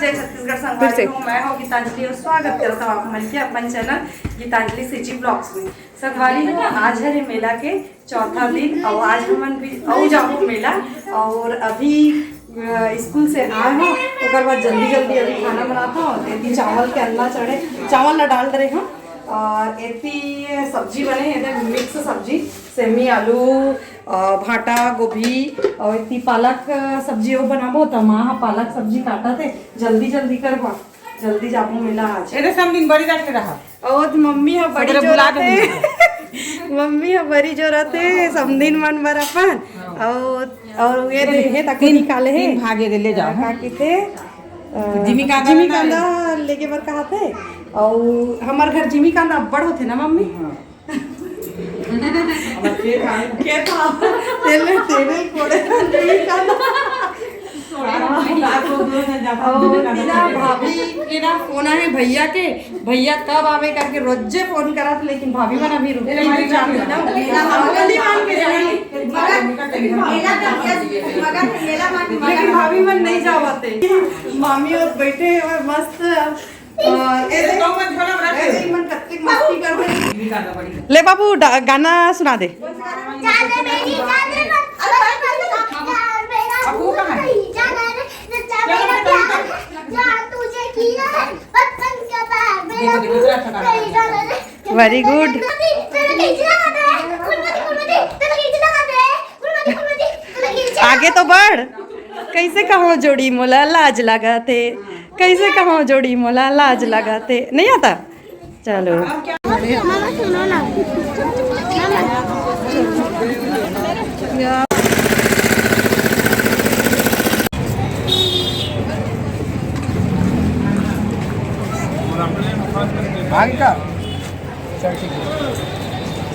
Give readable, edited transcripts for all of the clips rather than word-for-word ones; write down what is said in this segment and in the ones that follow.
जय छत्तीसगढ़ संगवारी हूँ। मैं हूँ गीतांजलि और स्वागत करता हूँ आप हमारे अपन चैनल गीतांजलि सिटी ब्लॉग्स में। संगवारी हूँ, आज है मेला के चौथा दिन और आज हम भी औ जाऊँ मेला और अभी स्कूल से आए हो उसके बाद जल्दी अभी खाना बनाता हूँ। एती चावल के अन्ना चढ़े, चावल न डाल रहे हम और एती सब्जी बने इधर मिक्स सब्जी, सेमी आलू भाटा गोभी और इतनी पालक सब्जी वो बनाबो तो माँ पालक सब्जी काटा थे जल्दी करवा जल्दी जाबो मिला आज। एरे सब दिन बड़ी जाके रहा और मम्मी है बड़ी जोरत है मम्मी है बड़ी जोरत है समदिन मन बर अपन और ये है तक निकाले है भागे दे ले जाओ का थे जिमी कांदा लेके बर कहा थे और हमार घर जिमी कांदा अब्बड़ होते ना मम्मी के था तेरे कोड़े जिमी कांदा भाभी के ना फोन आए भैया के, भैया कब आवे करके रोजे फोन करा था लेकिन भाभी मन अभी रुके लेकिन भाभी मन नहीं जावाते मामी और बैठे और मस्त ले बाबू गाना सुना दे। Very good. आगे तो बढ़। कैसे कहो जोड़ी मोला लाज लगाते, कैसे कहो जोड़ी मोला लाज लगाते, नहीं आता। चलो सुनो ना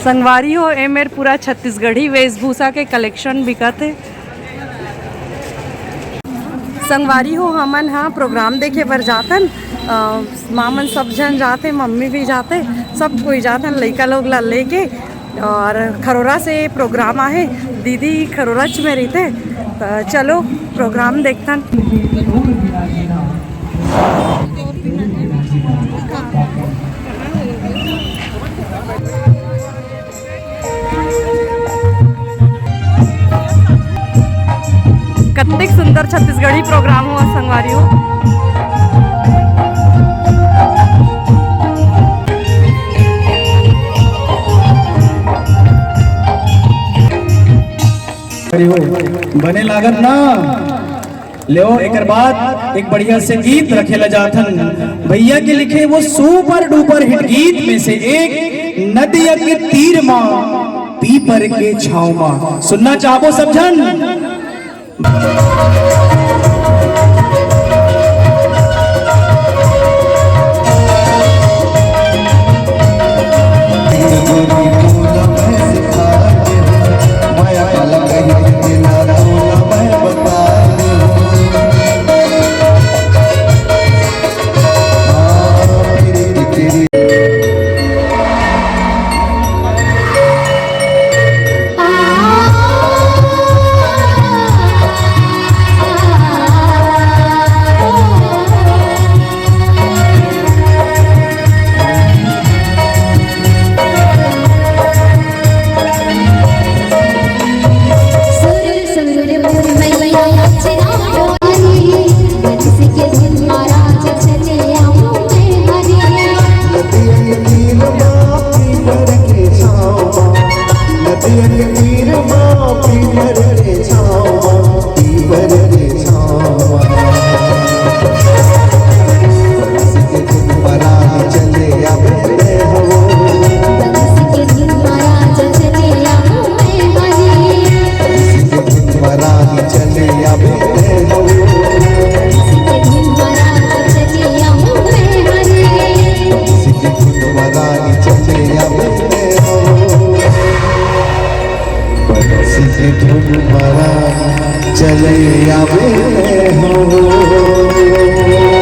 संगवारी हो ए मेर पूरा छत्तीसगढ़ी वेशभूषा के कलेक्शन बिकते। संगवारी हो हमन हाँ प्रोग्राम देखे बर जातन, मामन सब जन जाते, मम्मी भी जाते, सब कोई जातन लड़का लोग ला लेके। और खरोरा से प्रोग्राम आहे, दीदी खरोराच में रहते तो चलो प्रोग्राम देखतन। कत्तिक सुंदर छत्तीसगढ़ी प्रोग्राम हुआ संगवारी हो। बने लागत ना ले एक बाद एक बढ़िया से गीत रखेला जाथन भैया के लिखे वो सुपर डुपर हिट गीत में से एक नदिया के तीर माँ पीपर के छाव माँ सुनना चाहो सब जन।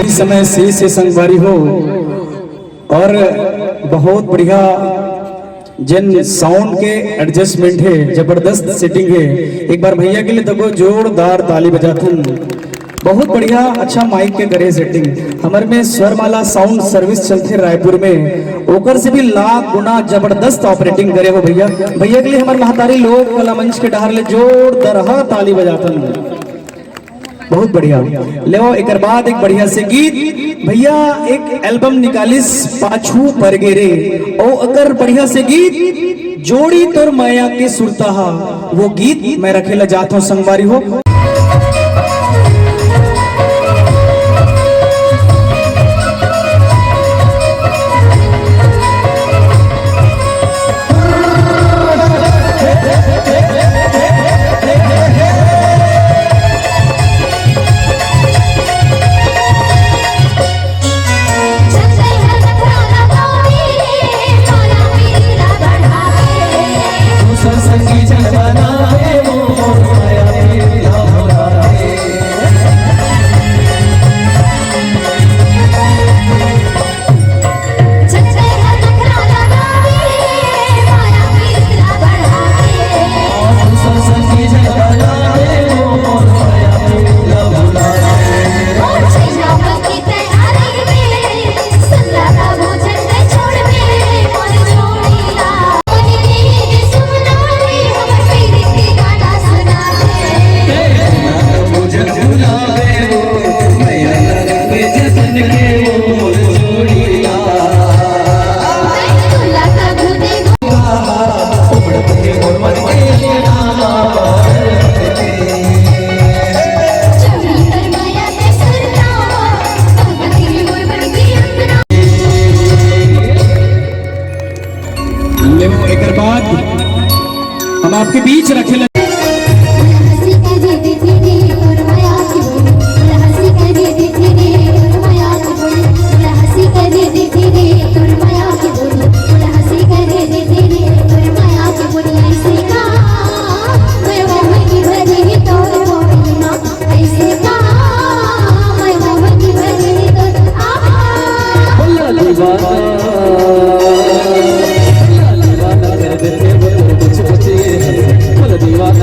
इस समय से संगवारी हो और बहुत बढ़िया जिन साउंड के एडजस्टमेंट है, जबरदस्त सेटिंग है। एक बार भैया के लिए देखो जोरदार ताली बजाथन। बहुत बढ़िया अच्छा माइक के करे सेटिंग हमर में स्वरमाला साउंड सर्विस चलते रायपुर में ओकर से भी लाख गुना जबरदस्त ऑपरेटिंग करे हो भैया भैया के लिए हमारे महतारी लोग कला मंच के डहार ले जोरदार ताली बजातन बहुत बढ़िया ले एक बाद एक बढ़िया से गीत भैया एक एल्बम निकालिस पाछू पर गेरे और अगर बढ़िया से गीत जोड़ी तोर माया के सुरता वो गीत मैं रखेला जाता हूँ संगवारी हो हम आपके बीच रखे दीवाना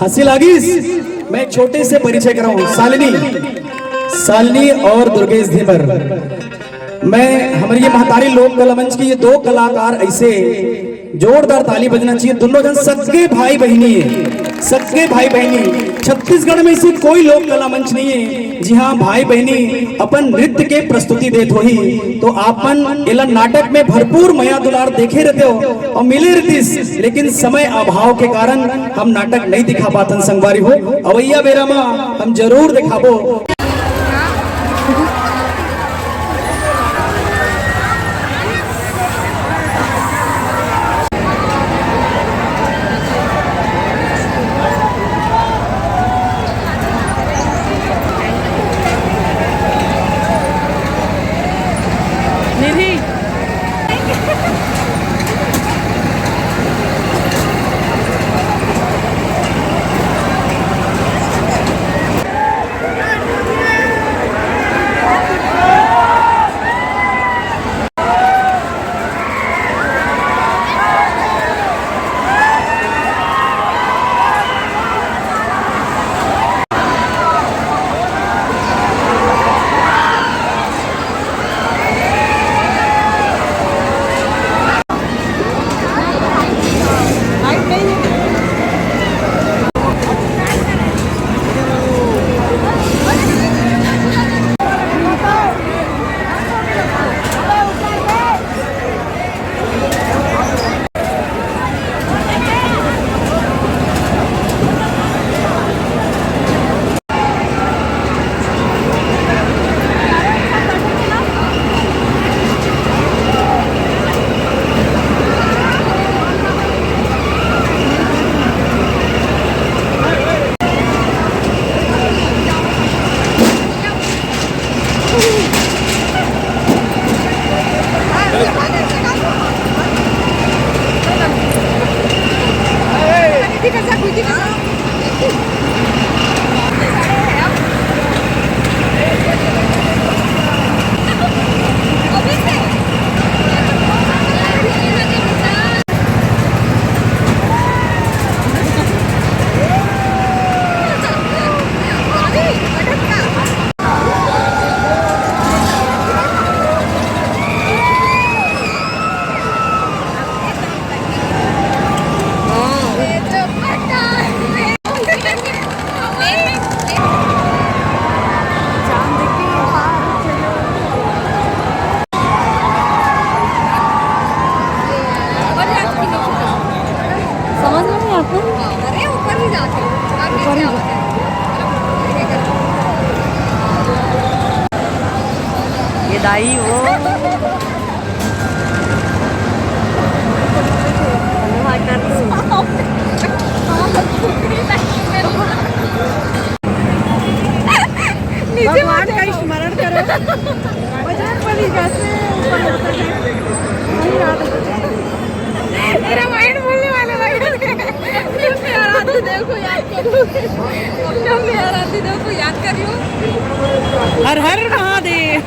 हंसी लागिस। मैं एक छोटे से परिचय कराऊं, शालिनी और दुर्गेश धीवर। मैं हमारी ये महतारी लोक कला मंच की ये दो कलाकार ऐसे जोरदार ताली बजना चाहिए। दोनों जन सगे भाई बहनी है, सगे भाई बहनी। छत्तीसगढ़ में ऐसी कोई लोक कला मंच नहीं है जी हाँ भाई बहनी अपन नृत्य के प्रस्तुति देते हो ही। तो आपन एला नाटक में भरपूर मया दुलार देखे रहते हो और मिले रहतीस, लेकिन समय अभाव के कारण हम नाटक नहीं दिखा पातन संगवारी हो। अवैया बेरा में हम जरूर दिखाबो। दाई वो भगवान का स्मरण करो। रामायण बोलने वाले भाई आराध्य देव को याद करो, अपने आराध्य देव को याद करियो। हर हर महादेव।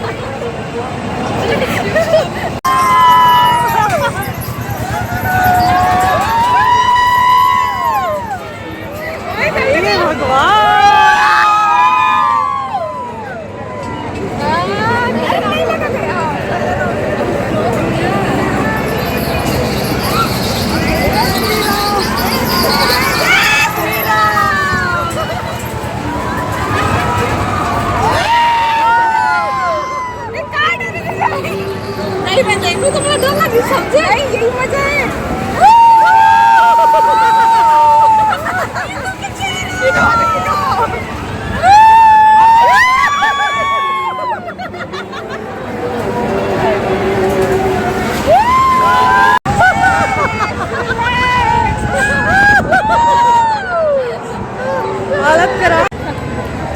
मैं देखूं तो मुझे डर लगी, समझे? यही मजा है।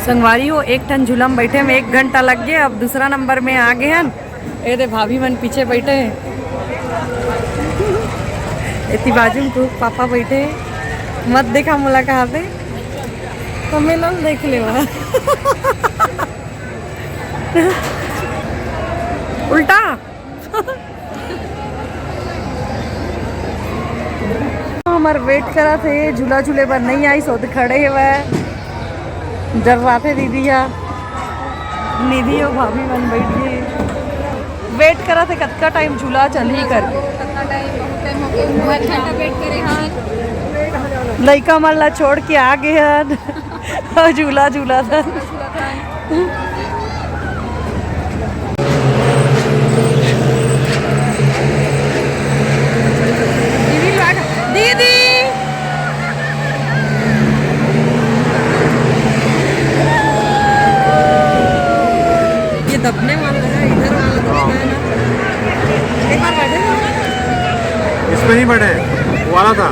संगवारी हो एक टन झूलम बैठे में 1 घंटा लग गया। अब दूसरा नंबर में आ गए हैं। ये दे भाभी मन पीछे बैठे हैं, इतनी बाजू को पापा बैठे हैं। मत देखा मुला कहाँ पे सम्मेलन देख ले वहाँ उल्टा हमार वेट करा थे झूला झूले पर नहीं आई सो खड़े हुए डरवाते दीदी या निधि और भाभी मन बैठ गए वेट करा थे कतका टाइम झूला चल ही कर कितना टाइम बहुत टाइम हो गया 1 घंटा वेट करे हाँ लइका मन ला छोड़ के आ गए हन और झूला झूला था दीदी ये दबने वाला है इधर वाला दबना है ना एक बार बैठे इसमें नहीं बैठे वो वाला था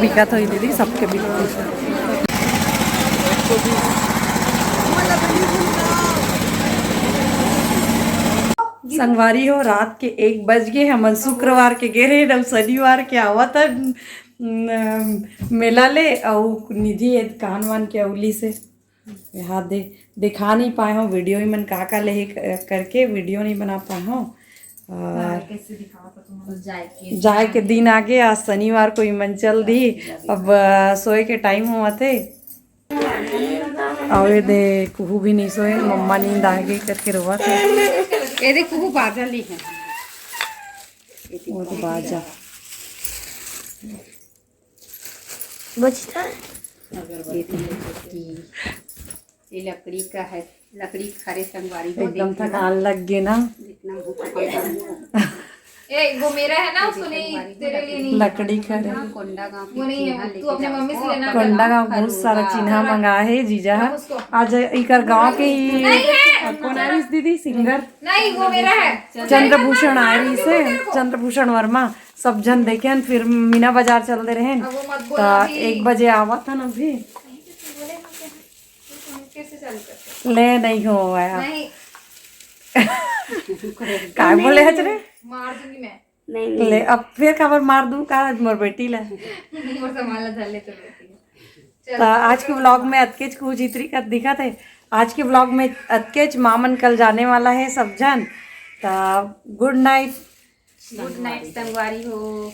बिका तो ही दीदी सबके बिकती संगवारी हो रात के 1 बज गए हम शुक्रवार के गे रहे हम शनिवार के आवा था मेला ले और निधि कान वान के अवली से यहाँ दिखा नहीं पाए हो वीडियो ही मन का ले करके वीडियो नहीं बना पाए हो और जाए के दिन आगे आज शनिवार को मन चल दी अब सोए के टाइम हुआ थे और ये दे कुहू भी नहीं सोए मम्मा नींद आ गई करके रोवा थे ये देख कुहू बादल ही है वो तो बाजा ये लकड़ी का है लकड़ी खरे संगवारी को एकदम थकान लग गए ना जितना भूख ए वो मेरा है ना उसको नहीं तेरे लिए नहीं लकड़ी खड़े कोंडा गांव वो नहीं है तू अपने मम्मी से लेना कोंडा गाँव बहुत सारा चिन्हा मंगा है जीजा आज इकर गाँव के ही कौन आरिस दीदी सिंगर नहीं वो मेरा है चंद्रभूषण आरिस है चंद्रभूषण वर्मा सब जन देखे फिर मीना बाजार चलते रहे तो 1 बजे आवा था ना भी कैसे चलते ले नहीं हो आया नहीं काय बोले हजरे मार दूंगी मैं ले अब फिर खबर मार दूं का मोर बेटी ला वो संभाला चले तो बेटी तो आज के ब्लॉग में अतकेच को जितरी का दिखा थे आज के ब्लॉग में अतकेच मामन कल जाने वाला है सब जन तो गुड नाइट संगवारी हो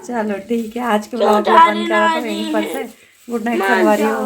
चलो ठीक है आज के ब्लॉग बंद करा तो यहीं पर से गुड नाइट संगवारी हो